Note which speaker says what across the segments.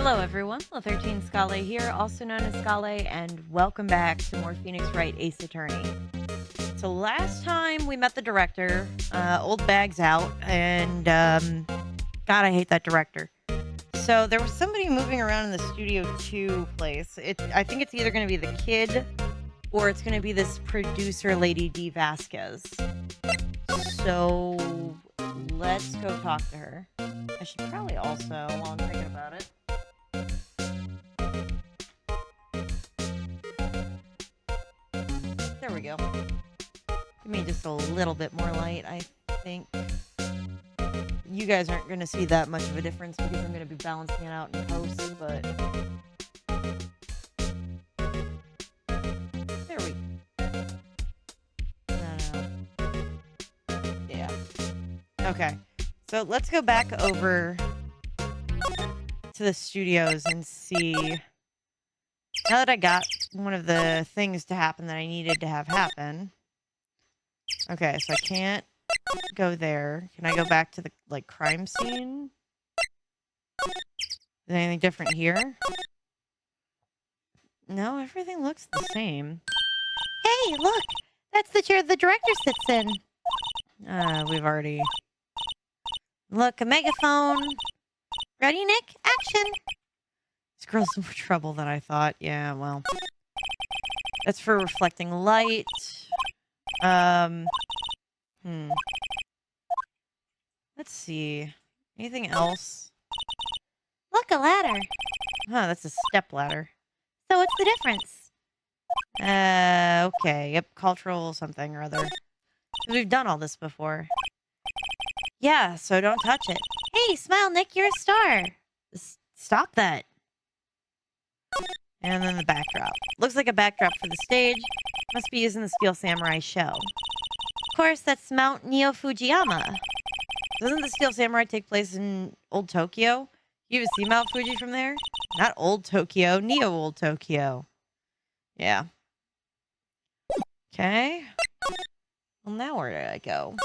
Speaker 1: Hello everyone, La13 Scale here, also known as Scale, and welcome back to more Phoenix Wright Ace Attorney. So last time we met the director, old bag's out, and God, I hate that director. So there was somebody moving around in the Studio 2 place. I think it's either going to be the kid, or it's going to be this producer lady, D. Vazquez. So let's go talk to her. I should probably also, while I'm thinking about it, there we go. Give me just a little bit more light, I think. You guys aren't going to see that much of a difference because I'm going to be balancing it out in post, but there we go. No. Yeah. Okay. So let's go back over to the studios and see. Now that I got one of the things to happen that I needed to have happen. Okay, so I can't go there. Can I go back to the, crime scene? Is there anything different here? No, everything looks the same. Hey, look! That's the chair the director sits in. We've already... Look, a megaphone. Ready, Nick? Action! This girl's in more trouble than I thought. Yeah, well... That's for reflecting light. Let's see. Anything else? Look, a ladder. Huh, that's a step ladder. So what's the difference? Okay. Yep, cultural something or other. We've done all this before. Yeah, so don't touch it. Hey, smile, Nick, you're a star. Stop that. And then the backdrop. Looks like a backdrop for the stage. Must be used in the Steel Samurai show. Of course, that's Mount Neo Fujiyama. Doesn't the Steel Samurai take place in Old Tokyo? You even see Mount Fuji from there? Not Old Tokyo, Neo Old Tokyo. Yeah. Okay. Well, now where did I go?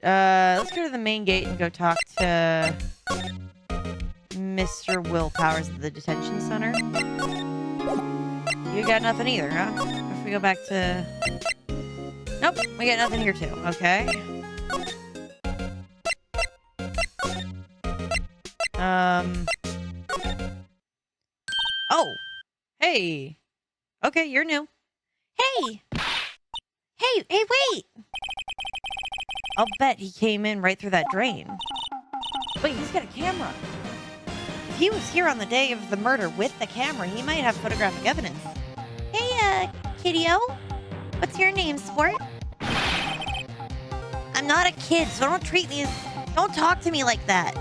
Speaker 1: Let's go to the main gate and go talk to Mr. Will Powers at the detention center. You got nothing either, huh? If we go back to... Nope, we got nothing here too. Okay. Oh! Hey! Okay, you're new. Hey! Hey, wait! I'll bet he came in right through that drain. Wait, he's got a camera. If he was here on the day of the murder with the camera, he might have photographic evidence. Hey, kiddo. What's your name, sport? I'm not a kid, so don't talk to me like that.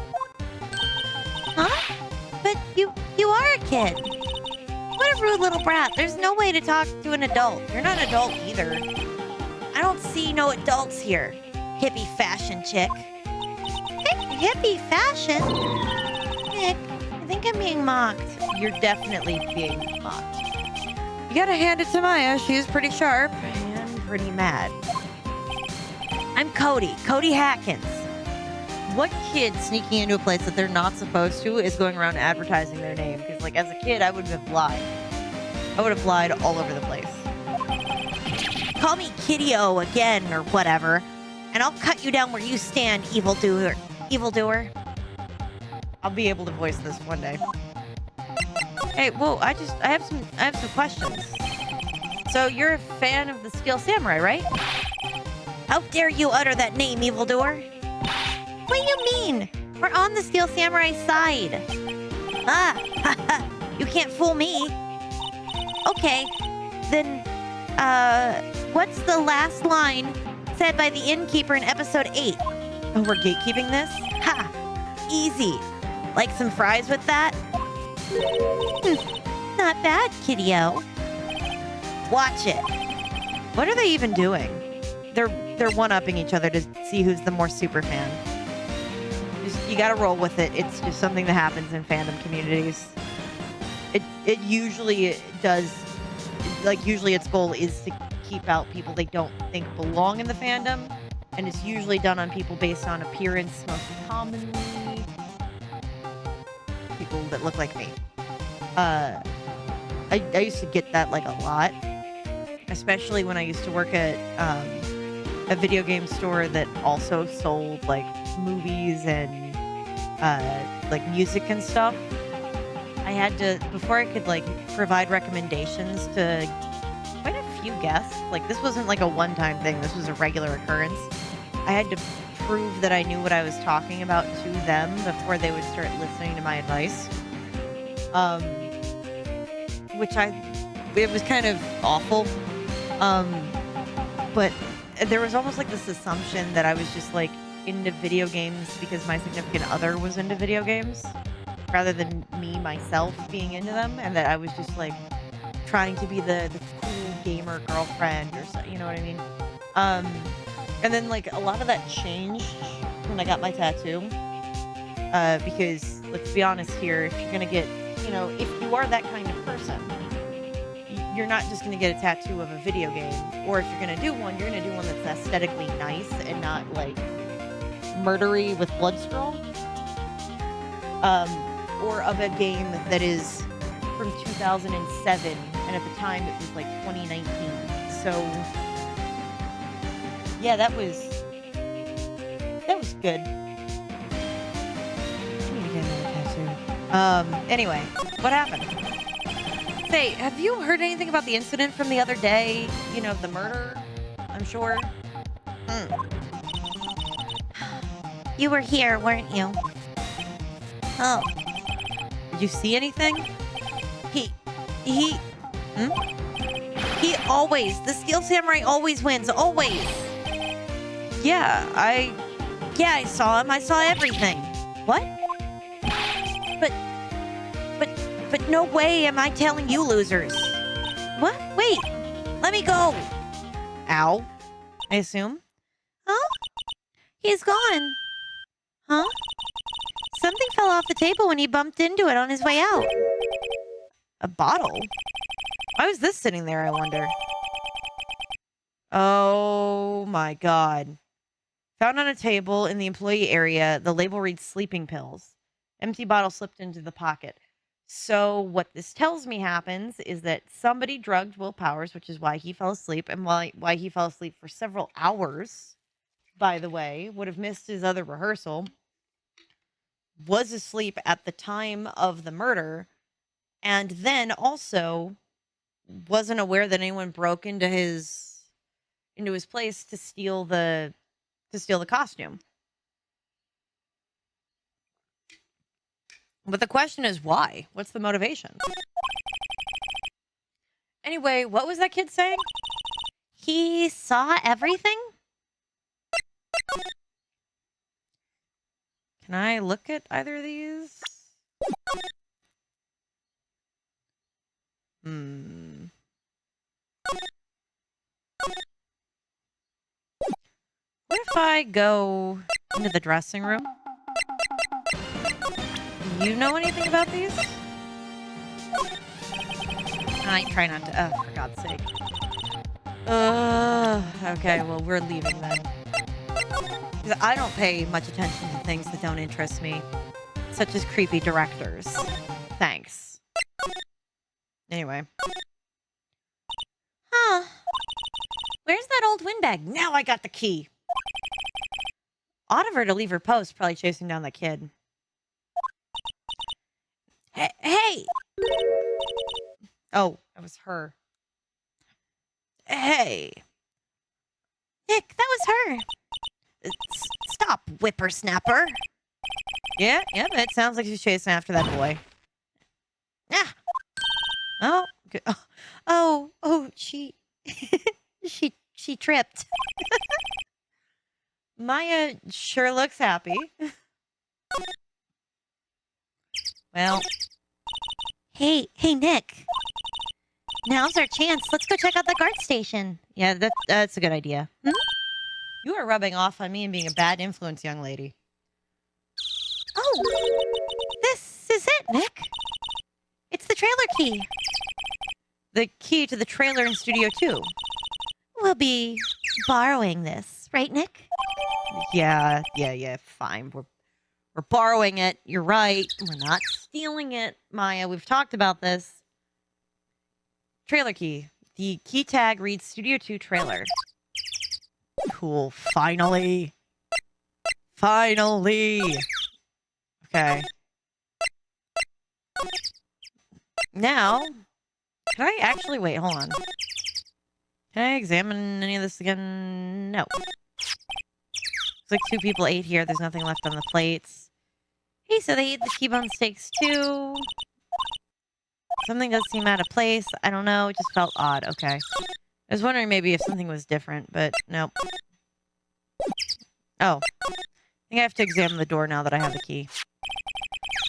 Speaker 1: Huh? But you are a kid. What a rude little brat. There's no way to talk to an adult. You're not an adult either. I don't see no adults here. Hippie fashion chick. Hippie fashion? Nick, I think I'm being mocked. You're definitely being mocked. You gotta hand it to Maya. She's pretty sharp and pretty mad. I'm Cody Hackins. What kid sneaking into a place that they're not supposed to is going around advertising their name? Because, as a kid, I would have lied. I would have lied all over the place. Call me Kiddo again or whatever, and I'll cut you down where you stand, evildoer. I'll be able to voice this one day. Hey, whoa! I have some questions. So you're a fan of the Steel Samurai, right? How dare you utter that name, evildoer? What do you mean? We're on the Steel Samurai side. You can't fool me. Okay, then, what's the last line said by the innkeeper in episode 8? Oh, we're gatekeeping this? Ha! Easy. Like some fries with that? Not bad, kiddo. Watch it. What are they even doing? They're one-upping each other to see who's the more super fan. You gotta roll with it. It's just something that happens in fandom communities. It usually does, usually its goal is to keep out people they don't think belong in the fandom And it's usually done on people based on appearance, most commonly people that look like me. I used to get that like a lot, especially when I used to work at a video game store that also sold like movies and like music and stuff. I had to, before I could like provide recommendations to quite a few guests, like this wasn't like a one-time thing, this was a regular occurrence. I had to prove that I knew what I was talking about to them before they would start listening to my advice. It was kind of awful. But there was almost like this assumption that I was just like into video games because my significant other was into video games rather than me myself being into them, and that I was just like trying to be the cool gamer girlfriend or so, you know what I mean? And then like a lot of that changed when I got my tattoo. Because let's be honest here, if you're gonna get, you know, if you are that kind of person, you're not just gonna get a tattoo of a video game. Or if you're gonna do one, you're gonna do one that's aesthetically nice and not like murdery with blood scroll. Or of a game that is from 2007, and at the time it was like 2019. So yeah, that was good. I need to get another tattoo. Anyway, what happened? Say, have you heard anything about the incident from the other day? You know, the murder, I'm sure.
Speaker 2: You were here, weren't you?
Speaker 1: Oh. Did you see anything? He always, the Steel Samurai always wins, always. Yeah, I saw him. I saw everything. What? But no way am I telling you losers. What? Wait, let me go. Ow, I assume.
Speaker 2: Huh? He's gone. Huh? Something fell off the table when he bumped into it on his way out.
Speaker 1: A bottle? Why was this sitting there, I wonder? Oh my god. Found on a table in the employee area, the label reads sleeping pills. Empty bottle slipped into the pocket. So what this tells me happens is that somebody drugged Will Powers, which is why he fell asleep, and why he fell asleep for several hours, by the way, would have missed his other rehearsal, was asleep at the time of the murder, and then also wasn't aware that anyone broke into his place to steal the costume. But the question is why? What's the motivation? Anyway, what was that kid saying?
Speaker 2: He saw everything?
Speaker 1: Can I look at either of these? What if I go into the dressing room? Do you know anything about these? I try not to. Oh, for God's sake. Okay, well, we're leaving then. 'Cause I don't pay much attention to things that don't interest me, such as creepy directors. Thanks. Anyway.
Speaker 2: Huh. Where's that old windbag?
Speaker 1: Now I got the key. Odd of her to leave her post, probably chasing down that kid. Hey! Oh, that was her. Hey!
Speaker 2: Nick, that was her.
Speaker 1: Stop, whippersnapper. Yeah, it sounds like she's chasing after that boy. Ah! Oh, good.
Speaker 2: Oh, she tripped.
Speaker 1: Maya sure looks happy. Well.
Speaker 2: Hey, Nick. Now's our chance. Let's go check out the guard station.
Speaker 1: Yeah, that's a good idea. You are rubbing off on me and being a bad influence, young lady.
Speaker 2: Oh, this is it, Nick. It's the trailer key.
Speaker 1: The key to the trailer in Studio 2.
Speaker 2: We'll be borrowing this, right, Nick?
Speaker 1: Yeah, fine. We're borrowing it. You're right. We're not stealing it, Maya. We've talked about this. Trailer key. The key tag reads Studio 2 trailer. Cool. Finally. Finally. Okay. Now, can I actually wait? Hold on. Can I examine any of this again? No. Looks like 2 people ate here. There's nothing left on the plates. Hey, so they ate the T-bone steaks too. Something does seem out of place. I don't know. It just felt odd. Okay. I was wondering maybe if something was different, but nope. Oh. I think I have to examine the door now that I have the key.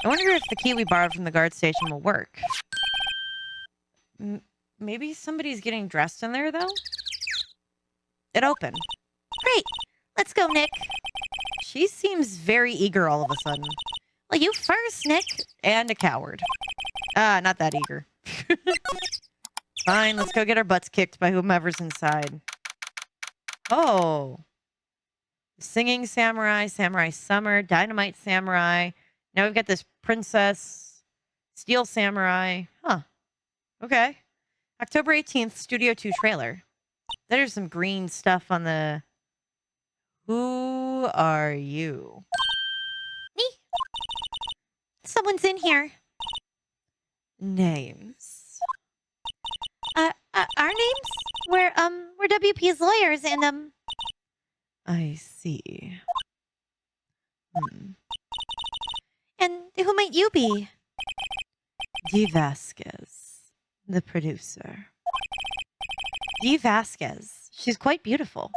Speaker 1: I wonder if the key we borrowed from the guard station will work. Maybe somebody's getting dressed in there, though? It opened.
Speaker 2: Great. Let's go, Nick.
Speaker 1: She seems very eager all of a sudden.
Speaker 2: Well, you first, Nick.
Speaker 1: And a coward. Not that eager. Fine, let's go get our butts kicked by whomever's inside. Oh. Singing Samurai, Samurai Summer, Dynamite Samurai. Now we've got this Princess, Steel Samurai. Huh. Okay. October 18th, Studio 2 trailer. There's some green stuff on the... Who are you?
Speaker 2: Me? Someone's in here.
Speaker 1: Names.
Speaker 2: Our names? We're WP's lawyers and,
Speaker 1: I see.
Speaker 2: And who might you be?
Speaker 1: Vazquez, the producer. Vazquez. She's quite beautiful.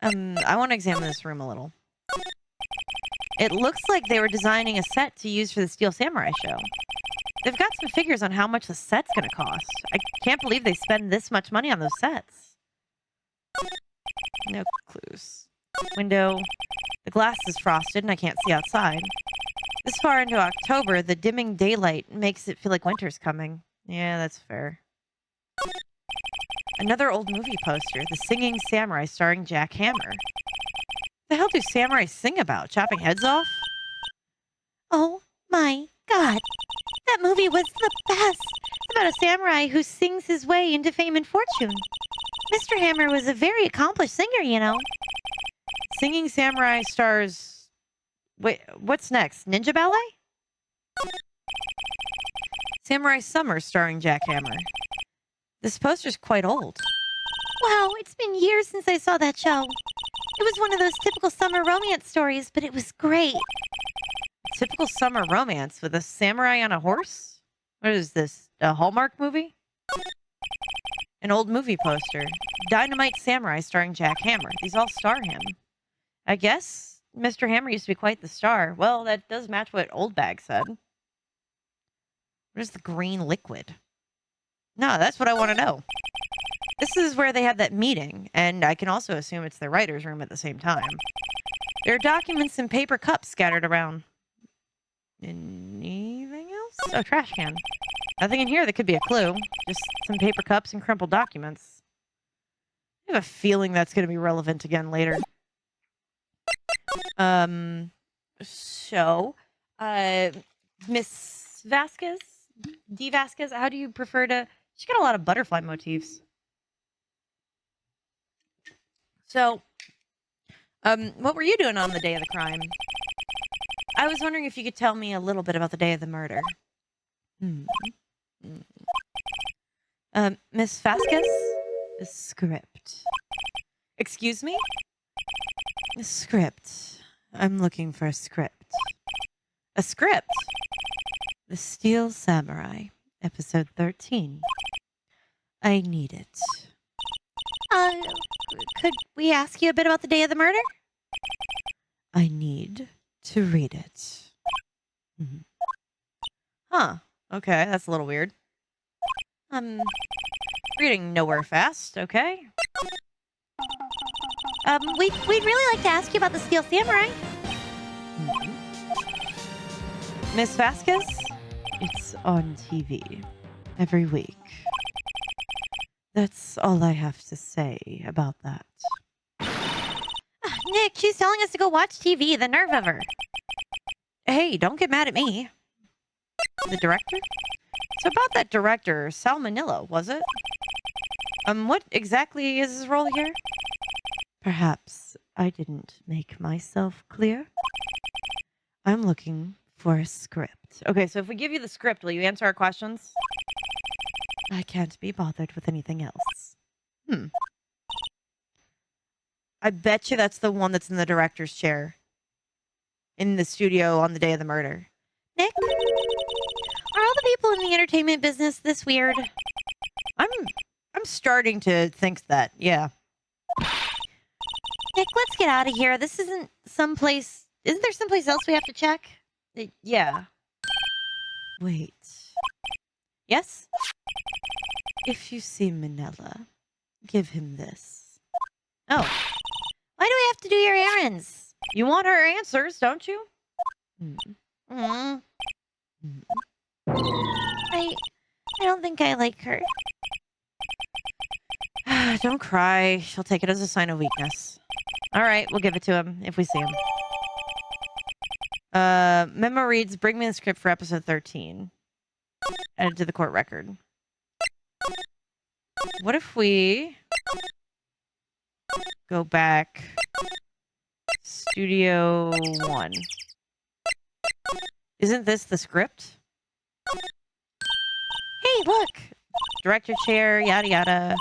Speaker 1: I want to examine this room a little. It looks like they were designing a set to use for the Steel Samurai show. They've got some figures on how much the set's going to cost. I can't believe they spend this much money on those sets. No clues. Window. The glass is frosted and I can't see outside. This far into October, the dimming daylight makes it feel like winter's coming. Yeah, that's fair. Another old movie poster, The Singing Samurai starring Jack Hammer. The hell do samurai sing about? Chopping heads off?
Speaker 2: Oh my God. That movie was the best. About a samurai who sings his way into fame and fortune. Mr. Hammer was a very accomplished singer, you know.
Speaker 1: Singing Samurai stars... Wait, what's next? Ninja Ballet? Samurai Summer starring Jack Hammer. This poster's quite old.
Speaker 2: Wow, it's been years since I saw that show. It was one of those typical summer romance stories, but it was great.
Speaker 1: Typical summer romance with a samurai on a horse? What is this? A Hallmark movie? An old movie poster. Dynamite Samurai starring Jack Hammer. These all star him. I guess Mr. Hammer used to be quite the star. Well, that does match what Old Bag said. Where's the green liquid? No, that's what I want to know. This is where they have that meeting, and I can also assume it's the writer's room at the same time. There are documents and paper cups scattered around. Anything else? Oh, trash can. Nothing in here that could be a clue. Just some paper cups and crumpled documents. I have a feeling that's going to be relevant again later. Miss Vazquez? Vazquez? How do you prefer to... She's got a lot of butterfly motifs. So, what were you doing on the day of the crime? I was wondering if you could tell me a little bit about the day of the murder. Miss Vazquez? A script. Excuse me? A script. I'm looking for a script. A script? The Steel Samurai, episode 13. I need it.
Speaker 2: Could we ask you a bit about the day of the murder?
Speaker 1: I need to read it. Huh. Okay, that's a little weird. Reading nowhere fast, okay?
Speaker 2: We'd really like to ask you about the Steel Samurai.
Speaker 1: Miss Vazquez? It's on TV every week. That's all I have to say about that.
Speaker 2: Nick, she's telling us to go watch TV. The nerve of her.
Speaker 1: Hey, don't get mad at me. The director? So about that director, Salmonella, was it? What exactly is his role here? Perhaps I didn't make myself clear. I'm looking for a script. Okay, so if we give you the script, will you answer our questions? I can't be bothered with anything else. I bet you that's the one that's in the director's chair. In the studio on the day of the murder.
Speaker 2: Nick, are all the people in the entertainment business this weird?
Speaker 1: I'm starting to think that, yeah.
Speaker 2: Nick, let's get out of here. This isn't someplace... Isn't there someplace else we have to check?
Speaker 1: Yeah. Wait. Yes? If you see Manila, give him this.
Speaker 2: Oh. Why do we have to do your errands?
Speaker 1: You want her answers, don't you?
Speaker 2: I don't think I like her.
Speaker 1: Don't cry. She'll take it as a sign of weakness. All right, we'll give it to him if we see him. Memo reads, bring me the script for episode 13. Added to the court record. What if we go back Studio 1? Isn't this the script?
Speaker 2: Hey, look!
Speaker 1: Director chair, yada yada.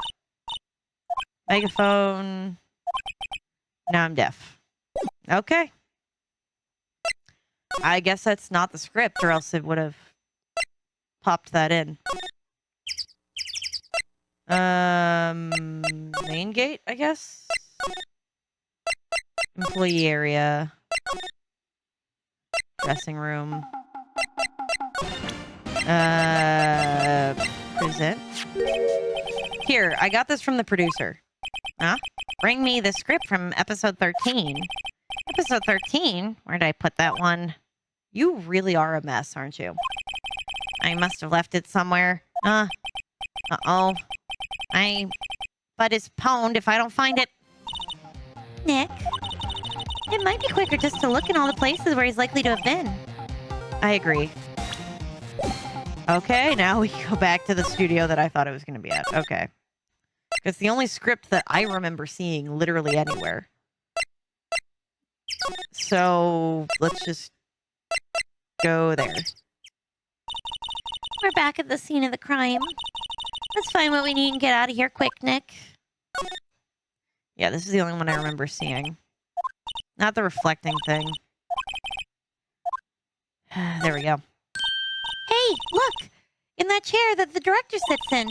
Speaker 1: Megaphone. Now I'm deaf. Okay. I guess that's not the script, or else it would have popped that in. Main gate, I guess? Employee area. Dressing room. Present. Here, I got this from the producer. Huh? Bring me the script from episode 13. Episode 13? Where did I put that one? You really are a mess, aren't you? I must have left it somewhere. Uh-oh. My butt is pwned if I don't find it.
Speaker 2: Nick, it might be quicker just to look in all the places where he's likely to have been.
Speaker 1: I agree. Okay, now we go back to the studio that I thought it was going to be at. Okay. It's the only script that I remember seeing literally anywhere. So, let's just go there.
Speaker 2: We're back at the scene of the crime. Let's find what we need and get out of here quick, Nick.
Speaker 1: Yeah, this is the only one I remember seeing. Not the reflecting thing. There we go.
Speaker 2: Hey, look! In that chair that the director sits in.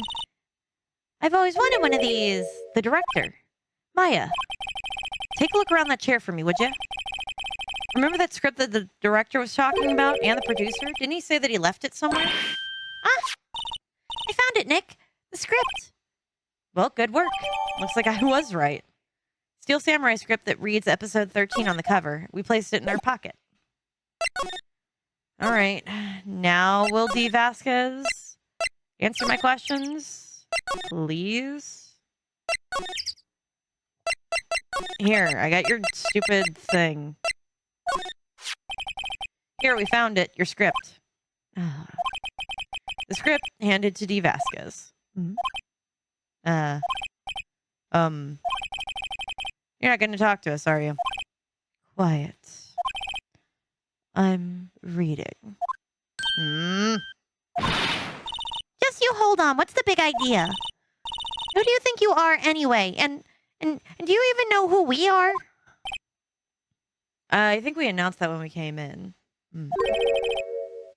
Speaker 1: I've always wanted one of these. The director. Maya, take a look around that chair for me, would you? Remember that script that the director was talking about and the producer? Didn't he say that he left it somewhere?
Speaker 2: I found it, Nick. The script.
Speaker 1: Well, good work. Looks like I was right. Steel Samurai script that reads episode 13 on the cover. We placed it in our pocket. All right. Now, will D. Vazquez answer my questions? Please? Here, I got your stupid thing. Here, we found it. Your script. The script handed to D. Vazquez. You're not going to talk to us, are you? Quiet. I'm reading.
Speaker 2: Just you hold on. What's the big idea? Who do you think you are anyway? And do you even know who we are?
Speaker 1: I think we announced that when we came in.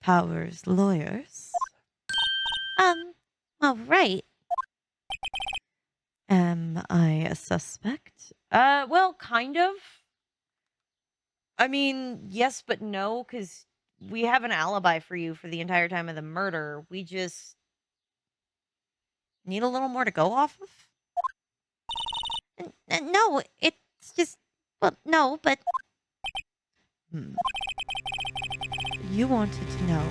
Speaker 1: Powers lawyers.
Speaker 2: Oh, right.
Speaker 1: Am I a suspect? Well, kind of. I mean, yes, but no, because we have an alibi for you for the entire time of the murder. We just need a little more to go off of.
Speaker 2: No, it's just... Well, no, but...
Speaker 1: You wanted to know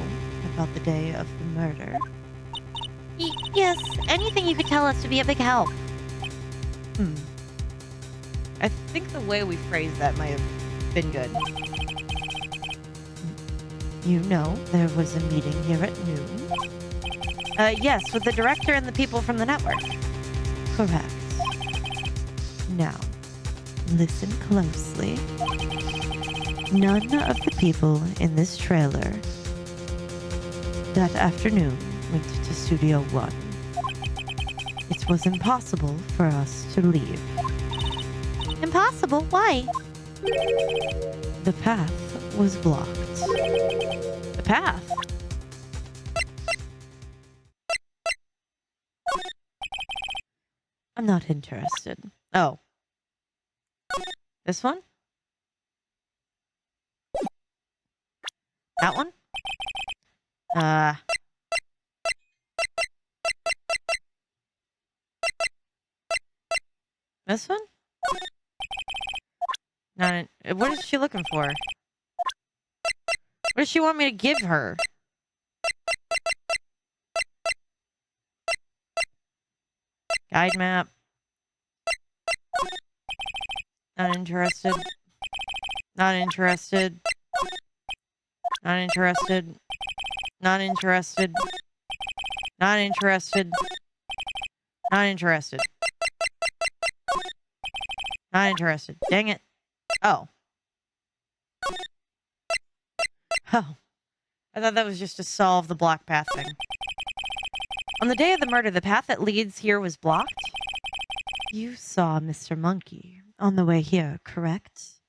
Speaker 1: about the day of the murder?
Speaker 2: Yes, anything you could tell us to be a big help.
Speaker 1: I think the way we phrased that might have been good.
Speaker 2: You know, there was a meeting here at noon.
Speaker 1: Yes, with the director and the people from the network.
Speaker 2: Correct. Now, listen closely. None of the people in this trailer that afternoon went to Studio One. It was impossible for us to leave.
Speaker 1: Impossible? Why?
Speaker 2: The path was blocked.
Speaker 1: The path?
Speaker 2: I'm not interested.
Speaker 1: Oh. This one? That one? This one? Not. What is she looking for? What does she want me to give her? Guide map. Not interested. Not interested. Not interested. Not interested. Not interested. Not interested. Not interested. Dang it. Oh. Oh. I thought that was just to solve the block path thing. On the day of the murder, the path that leads here was blocked?
Speaker 2: You saw Mr. Monkey on the way here, correct?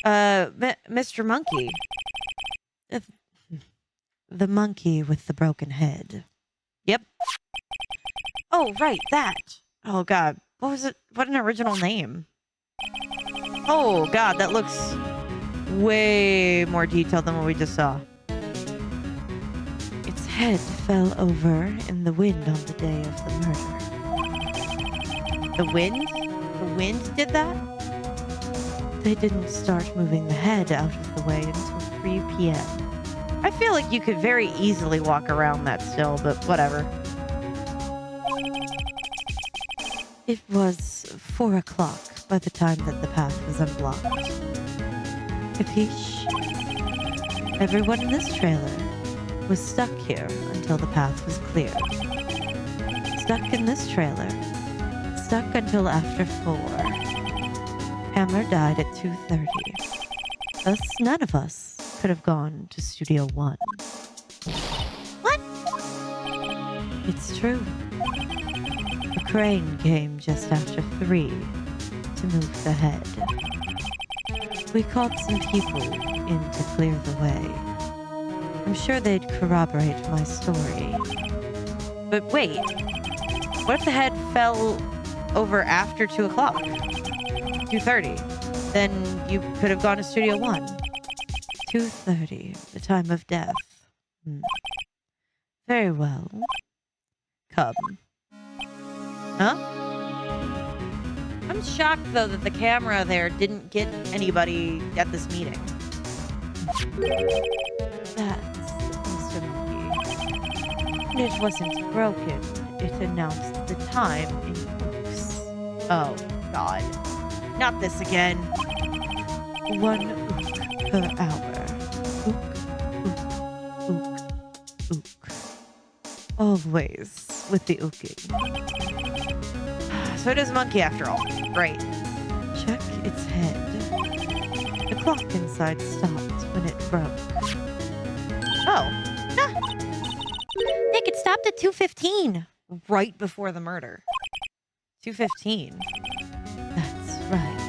Speaker 1: Mr. Monkey.
Speaker 2: The monkey with the broken head.
Speaker 1: Yep. Oh, right, that. Oh, God. What was it? What an original name. Oh, God, that looks way more detailed than what we just saw.
Speaker 2: Its head fell over in the wind on the day of the murder.
Speaker 1: The wind? The wind did that?
Speaker 2: They didn't start moving the head out of the way until 3 p.m.
Speaker 1: I feel like you could very easily walk around that still, but whatever.
Speaker 2: It was 4 o'clock by the time that the path was unblocked. Capiche? Everyone in this trailer was stuck here until the path was clear. Stuck in this trailer. Stuck until after 4. Hammer died at 2:30. Thus, none of us could have gone to Studio One.
Speaker 1: What?
Speaker 2: It's true. A crane came just after 3 to move the head. We called some people in to clear the way. I'm sure they'd corroborate my story.
Speaker 1: But wait. What if the head fell over after 2 o'clock? 2:30. Then you could have gone to Studio One.
Speaker 2: 2:30, the time of death. Very well. Come.
Speaker 1: Huh? I'm shocked, though, that the camera there didn't get anybody at this meeting.
Speaker 2: That's Mr. Monkey. And it wasn't broken. It announced the time in books.
Speaker 1: Oh, God. Not this again.
Speaker 2: 1 ook per hour. Ook, ook, ook, ook. Always with the ooking.
Speaker 1: So it is monkey after all. Great.
Speaker 2: Check its head. The clock inside stopped when it broke.
Speaker 1: Oh. Ah. Nick, it stopped at 2:15. Right before the murder. 2:15.
Speaker 2: That's right.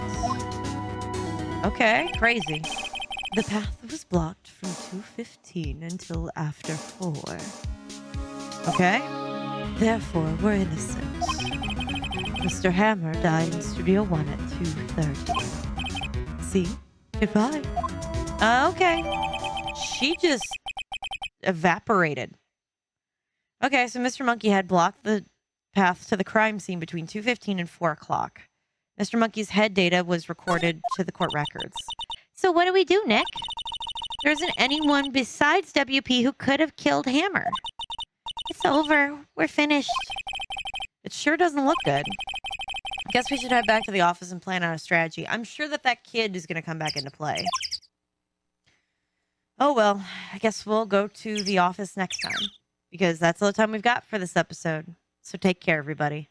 Speaker 1: Okay, crazy.
Speaker 2: The path was blocked from 2:15 until after 4.
Speaker 1: Okay.
Speaker 2: Therefore, we're innocent. Mr. Hammer died in Studio One at 2:30. See? Goodbye.
Speaker 1: Okay. She just evaporated. Okay, so Mr. Monkey had blocked the path to the crime scene between 2:15 and 4 o'clock. Mr. Monkey's head data was recorded to the court records. So what do we do, Nick? There isn't anyone besides WP who could have killed Hammer.
Speaker 2: It's over. We're finished.
Speaker 1: It sure doesn't look good. I guess we should head back to the office and plan out a strategy. I'm sure that kid is going to come back into play. Oh, well, I guess we'll go to the office next time because that's all the time we've got for this episode. So take care, everybody.